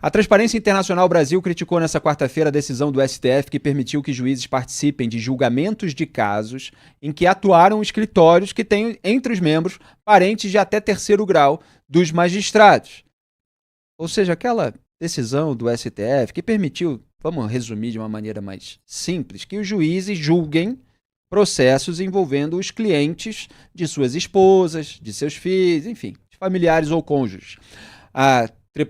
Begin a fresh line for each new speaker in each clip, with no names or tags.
A Transparência Internacional Brasil criticou nesta quarta-feira a decisão do STF que permitiu que juízes participem de julgamentos de casos em que atuaram escritórios que têm entre os membros parentes de até terceiro grau dos magistrados. Ou seja, aquela decisão do STF que permitiu, vamos resumir de uma maneira mais simples, que os juízes julguem processos envolvendo os clientes de suas esposas, de seus filhos, enfim, de familiares ou cônjuges. A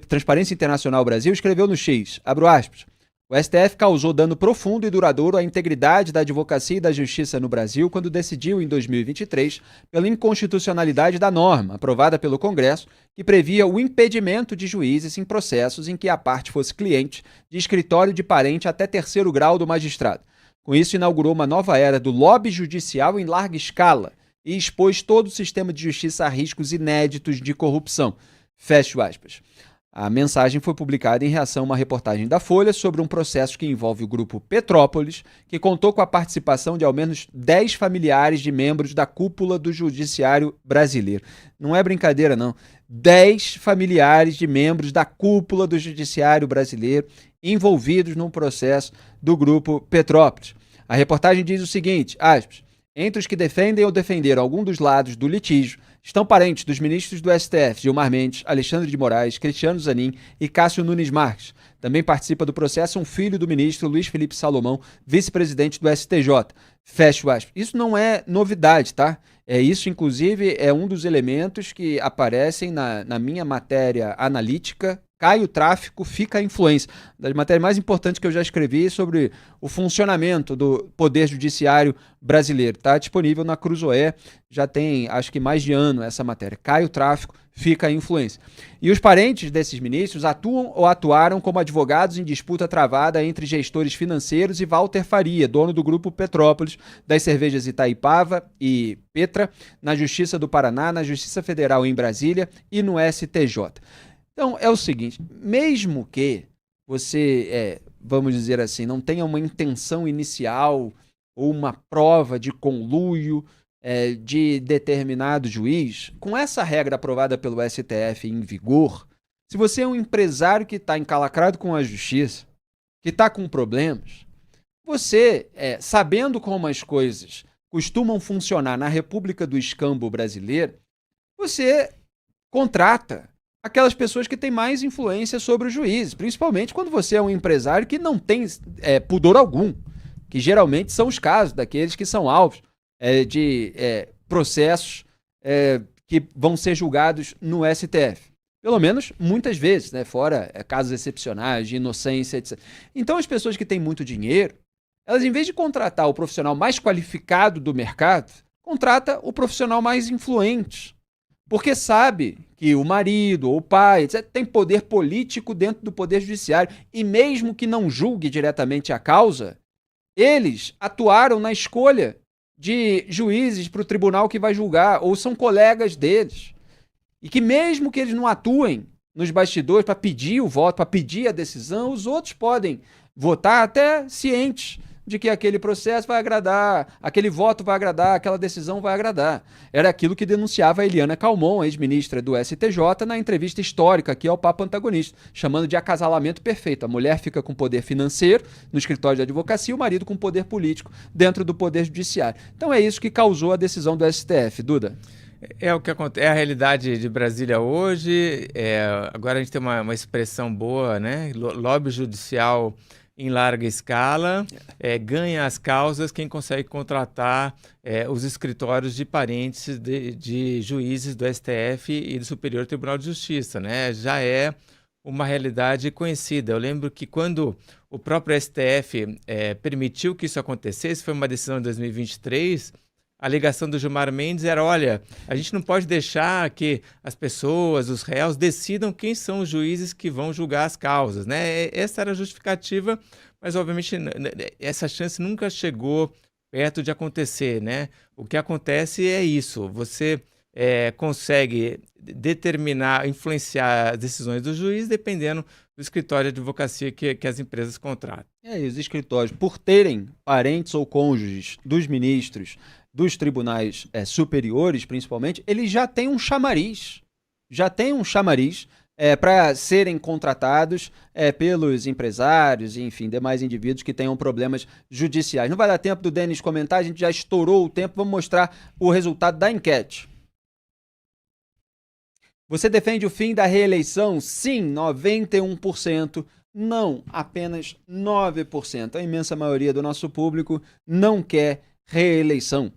Transparência Internacional Brasil escreveu no X, abro aspas, o STF causou dano profundo e duradouro à integridade da advocacia e da justiça no Brasil quando decidiu, em 2023, pela inconstitucionalidade da norma, aprovada pelo Congresso, que previa o impedimento de juízes em processos em que a parte fosse cliente de escritório de parente até terceiro grau do magistrado. Com isso, inaugurou uma nova era do lobby judicial em larga escala e expôs todo o sistema de justiça a riscos inéditos de corrupção. Fecho aspas. A mensagem foi publicada em reação a uma reportagem da Folha sobre um processo que envolve o grupo Petrópolis, que contou com a participação de ao menos 10 familiares de membros da cúpula do judiciário brasileiro. Não é brincadeira, não. 10 familiares de membros da cúpula do judiciário brasileiro envolvidos num processo do grupo Petrópolis. A reportagem diz o seguinte, aspas, entre os que defendem ou defenderam algum dos lados do litígio, estão parentes dos ministros do STF, Gilmar Mendes, Alexandre de Moraes, Cristiano Zanin e Cássio Nunes Marques. Também participa do processo um filho do ministro Luiz Felipe Salomão, vice-presidente do STJ. Fecho aspas. Isso não é novidade, tá? Isso, inclusive, é um dos elementos que aparecem na minha matéria analítica. Cai o tráfico, fica a influência. Das matérias mais importantes que eu já escrevi sobre o funcionamento do Poder Judiciário brasileiro. Está disponível na Cruzoé, já tem, acho que mais de ano essa matéria. Cai o tráfico, fica a influência. E os parentes desses ministros atuam ou atuaram como advogados em disputa travada entre gestores financeiros e Walter Faria, dono do grupo Petrópolis, das cervejas Itaipava e Petra, na Justiça do Paraná, na Justiça Federal em Brasília e no STJ. Então, é o seguinte, mesmo que você, vamos dizer assim, não tenha uma intenção inicial ou uma prova de conluio de determinado juiz, com essa regra aprovada pelo STF em vigor, se você é um empresário que está encalacrado com a justiça, que está com problemas, você, sabendo como as coisas costumam funcionar na República do Escambo brasileiro, você contrata aquelas pessoas que têm mais influência sobre os juízes, principalmente quando você é um empresário que não tem pudor algum, que geralmente são os casos daqueles que são alvos de processos que vão ser julgados no STF. Pelo menos muitas vezes, né? Fora casos excepcionais de inocência, etc. Então as pessoas que têm muito dinheiro, elas em vez de contratar o profissional mais qualificado do mercado, contrata o profissional mais influente. Porque sabe que o marido ou o pai etc., tem poder político dentro do Poder Judiciário e mesmo que não julgue diretamente a causa, eles atuaram na escolha de juízes para o tribunal que vai julgar ou são colegas deles. E que mesmo que eles não atuem nos bastidores para pedir o voto, para pedir a decisão, os outros podem votar até cientes de que aquele processo vai agradar, aquele voto vai agradar, aquela decisão vai agradar. Era aquilo que denunciava a Eliana Calmon, ex-ministra do STJ, na entrevista histórica aqui ao Papo Antagonista, chamando de acasalamento perfeito. A mulher fica com poder financeiro no escritório de advocacia e o marido com poder político dentro do Poder Judiciário. Então é isso que causou a decisão do STF. Duda?
É o que acontece, é a realidade de Brasília hoje. Agora a gente tem uma expressão boa, né? Lobby judicial em larga escala, ganha as causas quem consegue contratar os escritórios de parentes de juízes do STF e do Superior Tribunal de Justiça, né? Já é uma realidade conhecida. Eu lembro que quando o próprio STF permitiu que isso acontecesse, foi uma decisão em 2023, a alegação do Gilmar Mendes era, olha, a gente não pode deixar que as pessoas, os réus, decidam quem são os juízes que vão julgar as causas, né? Essa era a justificativa, mas obviamente essa chance nunca chegou perto de acontecer, né? O que acontece é isso, você consegue determinar, influenciar as decisões do juiz dependendo do escritório de advocacia que as empresas contratam.
E os escritórios, por terem parentes ou cônjuges dos ministros, dos tribunais superiores, principalmente, eles já têm um chamariz. para serem contratados pelos empresários e, enfim, demais indivíduos que tenham problemas judiciais. Não vai dar tempo do Denis comentar, a gente já estourou o tempo, vamos mostrar o resultado da enquete. Você defende o fim da reeleição? Sim, 91%. Não, apenas 9%. A imensa maioria do nosso público não quer reeleição.